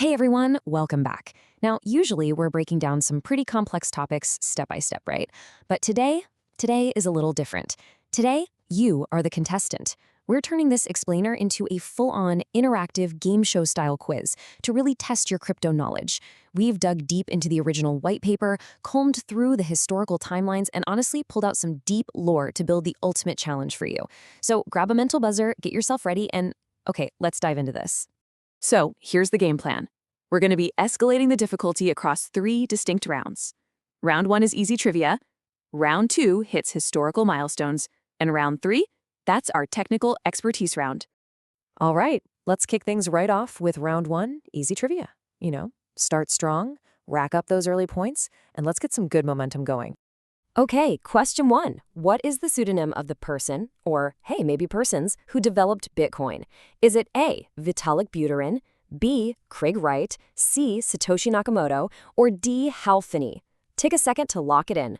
Hey everyone, welcome back. Now, usually we're breaking down some pretty complex topics step by step, right? But today is a little different. Today, you are the contestant. We're turning this explainer into a full-on interactive game show style quiz to really test your crypto knowledge. We've dug deep into the original white paper, combed through the historical timelines, and honestly pulled out some deep lore to build the ultimate challenge for you. So grab a mental buzzer, get yourself ready, and okay, let's dive into this. So here's the game plan. We're going to be escalating the difficulty across 3 distinct rounds. Round 1 is easy trivia. Round 2 hits historical milestones. And round 3, that's our technical expertise round. All right, let's kick things right off with round 1, easy trivia. Start strong, rack up those early points, and let's get some good momentum going. Okay, question 1. What is the pseudonym of the person, or hey, maybe persons, who developed Bitcoin? Is it A, Vitalik Buterin, B, Craig Wright, C, Satoshi Nakamoto, or D, Hal Finney? Take a second to lock it in.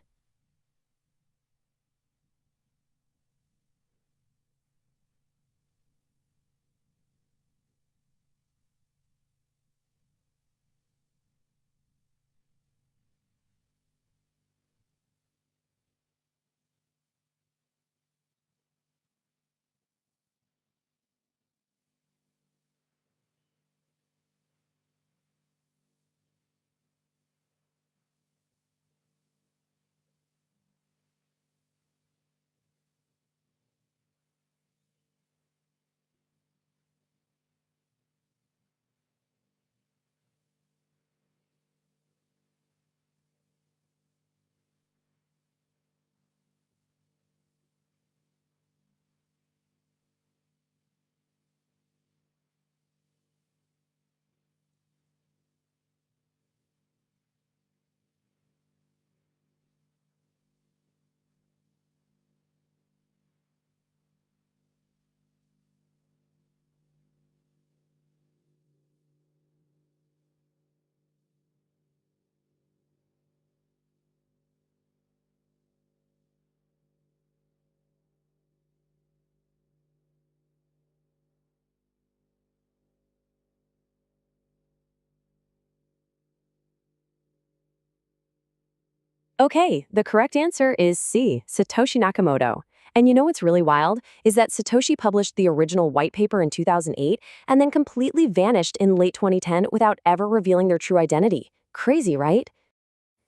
Okay, the correct answer is C, Satoshi Nakamoto. And you know what's really wild is that Satoshi published the original white paper in 2008 and then completely vanished in late 2010 without ever revealing their true identity. Crazy, right?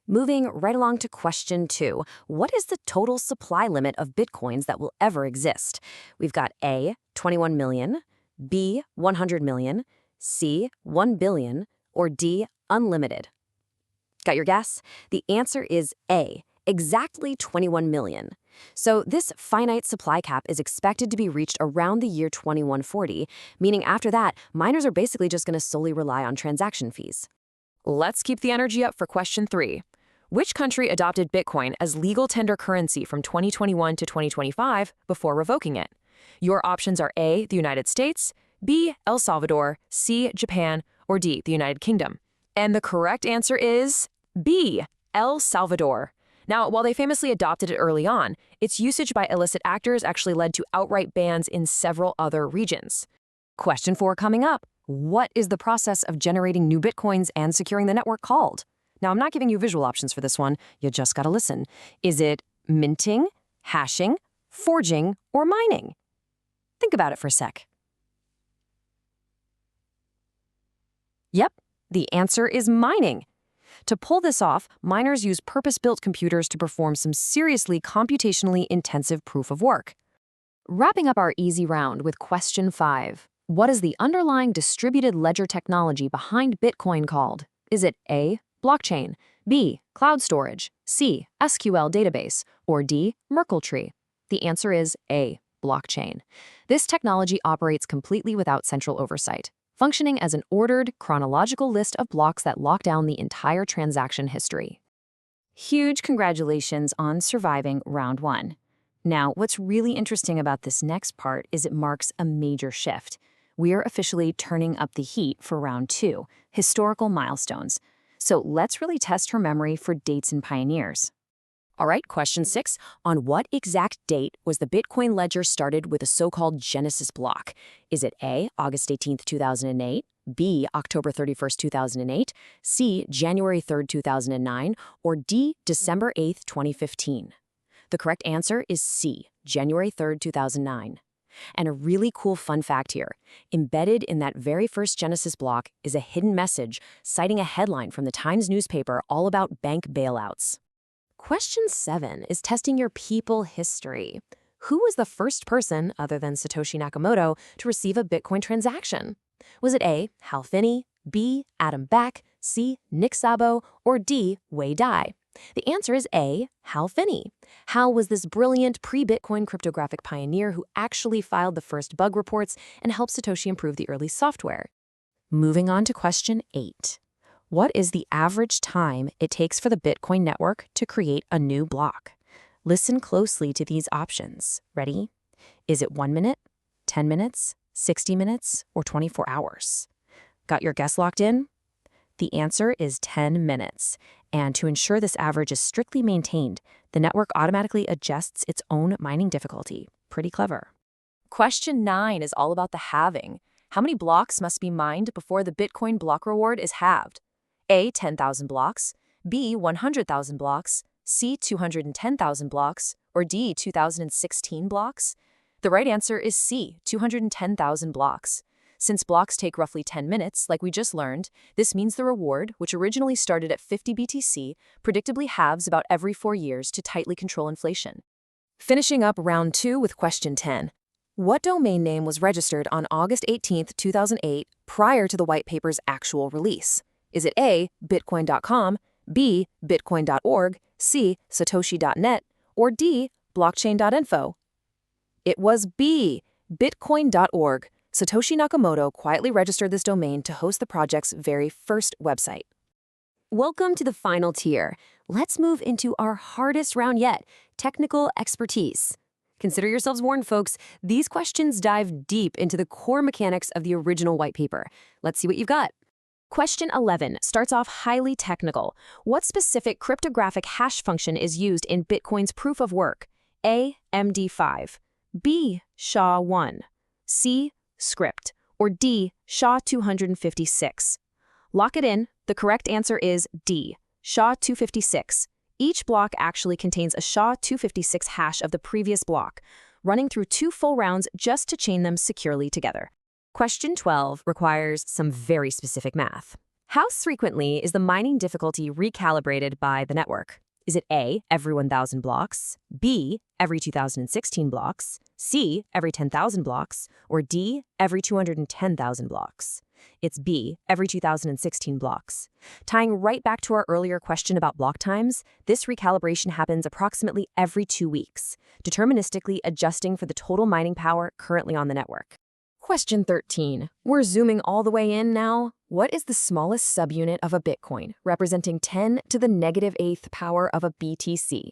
Moving right along to question 2. What is the total supply limit of Bitcoins that will ever exist? We've got A, 21 million, B, 100 million, C, 1 billion, or D, unlimited. Got your guess? The answer is A, exactly 21 million. So this finite supply cap is expected to be reached around the year 2140, meaning after that, miners are basically just going to solely rely on transaction fees. Let's keep the energy up for question 3. Which country adopted Bitcoin as legal tender currency from 2021 to 2025 before revoking it? Your options are A, the United States, B, El Salvador, C, Japan, or D, the United Kingdom. And the correct answer is B, El Salvador. Now, while they famously adopted it early on, its usage by illicit actors actually led to outright bans in several other regions. Question 4 coming up. What is the process of generating new Bitcoins and securing the network called? Now, I'm not giving you visual options for this one. You just gotta listen. Is it minting, hashing, forging, or mining? Think about it for a sec. Yep, the answer is mining. To pull this off, miners use purpose-built computers to perform some seriously computationally intensive proof of work. Wrapping up our easy round with question 5. What is the underlying distributed ledger technology behind Bitcoin called? Is it A, blockchain, B, cloud storage, C, SQL database, or D, Merkle tree? The answer is A, blockchain. This technology operates completely without central oversight, functioning as an ordered, chronological list of blocks that lock down the entire transaction history. Huge congratulations on surviving round 1. Now, what's really interesting about this next part is it marks a major shift. We're officially turning up the heat for round 2, historical milestones. So let's really test her memory for dates and pioneers. All right, question 6. On what exact date was the Bitcoin ledger started with a so-called Genesis block? Is it A, August 18th, 2008, B, October 31st, 2008, C, January 3rd, 2009, or D, December 8th, 2015? The correct answer is C, January 3rd, 2009. And a really cool fun fact here. Embedded in that very first Genesis block is a hidden message citing a headline from the Times newspaper all about bank bailouts. Question 7 is testing your people history. Who was the first person, other than Satoshi Nakamoto, to receive a Bitcoin transaction? Was it A, Hal Finney, B, Adam Back, C, Nick Szabo, or D, Wei Dai? The answer is A, Hal Finney. Hal was this brilliant pre-Bitcoin cryptographic pioneer who actually filed the first bug reports and helped Satoshi improve the early software. Moving on to question 8. What is the average time it takes for the Bitcoin network to create a new block? Listen closely to these options. Ready? Is it 1 minute, 10 minutes, 60 minutes, or 24 hours? Got your guess locked in? The answer is 10 minutes. And to ensure this average is strictly maintained, the network automatically adjusts its own mining difficulty. Pretty clever. Question 9 is all about the halving. How many blocks must be mined before the Bitcoin block reward is halved? A, 10,000 blocks, B, 100,000 blocks, C, 210,000 blocks, or D, 2016 blocks? The right answer is C, 210,000 blocks. Since blocks take roughly 10 minutes, like we just learned, this means the reward, which originally started at 50 BTC, predictably halves about every 4 years to tightly control inflation. Finishing up round 2 with question 10. What domain name was registered on August 18th, 2008, prior to the white paper's actual release? Is it A, bitcoin.com, B, bitcoin.org, C, satoshi.net, or D, blockchain.info? It was B, bitcoin.org. Satoshi Nakamoto quietly registered this domain to host the project's very first website. Welcome to the final tier. Let's move into our hardest round yet, technical expertise. Consider yourselves warned, folks. These questions dive deep into the core mechanics of the original white paper. Let's see what you've got. Question 11 starts off highly technical. What specific cryptographic hash function is used in Bitcoin's proof of work? A, MD5, B, SHA-1, C, script, or D, SHA-256. Lock it in. The correct answer is D, SHA-256. Each block actually contains a SHA-256 hash of the previous block, running through 2 full rounds just to chain them securely together. Question 12 requires some very specific math. How frequently is the mining difficulty recalibrated by the network? Is it A, every 1,000 blocks, B, every 2016 blocks, C, every 10,000 blocks, or D, every 210,000 blocks? It's B, every 2016 blocks. Tying right back to our earlier question about block times, this recalibration happens approximately every 2 weeks, deterministically adjusting for the total mining power currently on the network. Question 13. We're zooming all the way in now. What is the smallest subunit of a Bitcoin, representing 10 to the -8th power of a BTC?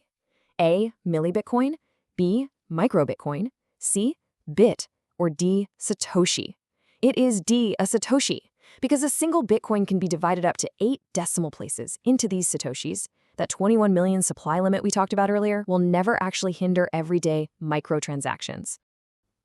A, millibitcoin, B, microbitcoin, C, bit, or D, Satoshi? It is D, a Satoshi, because a single Bitcoin can be divided up to 8 decimal places into these Satoshis. That 21 million supply limit we talked about earlier will never actually hinder everyday microtransactions.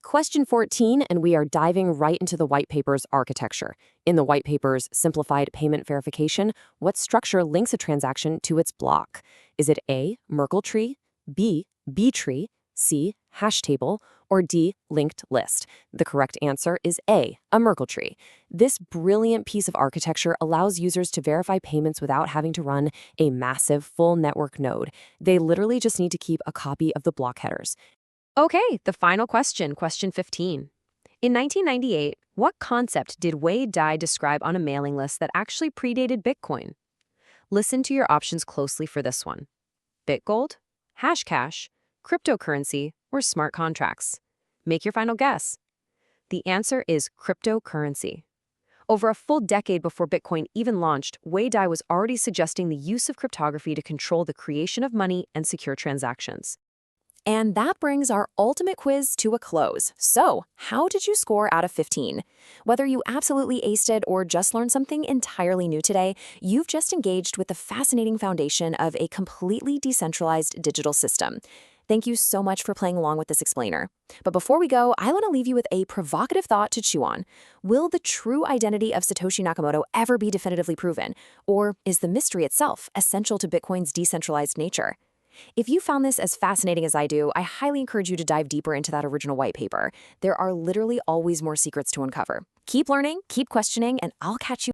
Question 14, and we are diving right into the white paper's architecture. In the white paper's simplified payment verification, what structure links a transaction to its block? Is it A, Merkle tree, B, B tree, C, hash table, or D, linked list? The correct answer is A, a Merkle tree. This brilliant piece of architecture allows users to verify payments without having to run a massive full network node. They literally just need to keep a copy of the block headers. Okay, the final question, question 15. In 1998, what concept did Wei Dai describe on a mailing list that actually predated Bitcoin? Listen to your options closely for this one. Bitgold, Hashcash, cryptocurrency, or smart contracts? Make your final guess. The answer is cryptocurrency. Over a full decade before Bitcoin even launched, Wei Dai was already suggesting the use of cryptography to control the creation of money and secure transactions. And that brings our ultimate quiz to a close. So, how did you score out of 15? Whether you absolutely aced it or just learned something entirely new today, you've just engaged with the fascinating foundation of a completely decentralized digital system. Thank you so much for playing along with this explainer. But before we go, I want to leave you with a provocative thought to chew on. Will the true identity of Satoshi Nakamoto ever be definitively proven? Or is the mystery itself essential to Bitcoin's decentralized nature? If you found this as fascinating as I do, I highly encourage you to dive deeper into that original white paper. There are literally always more secrets to uncover. Keep learning, keep questioning, and I'll catch you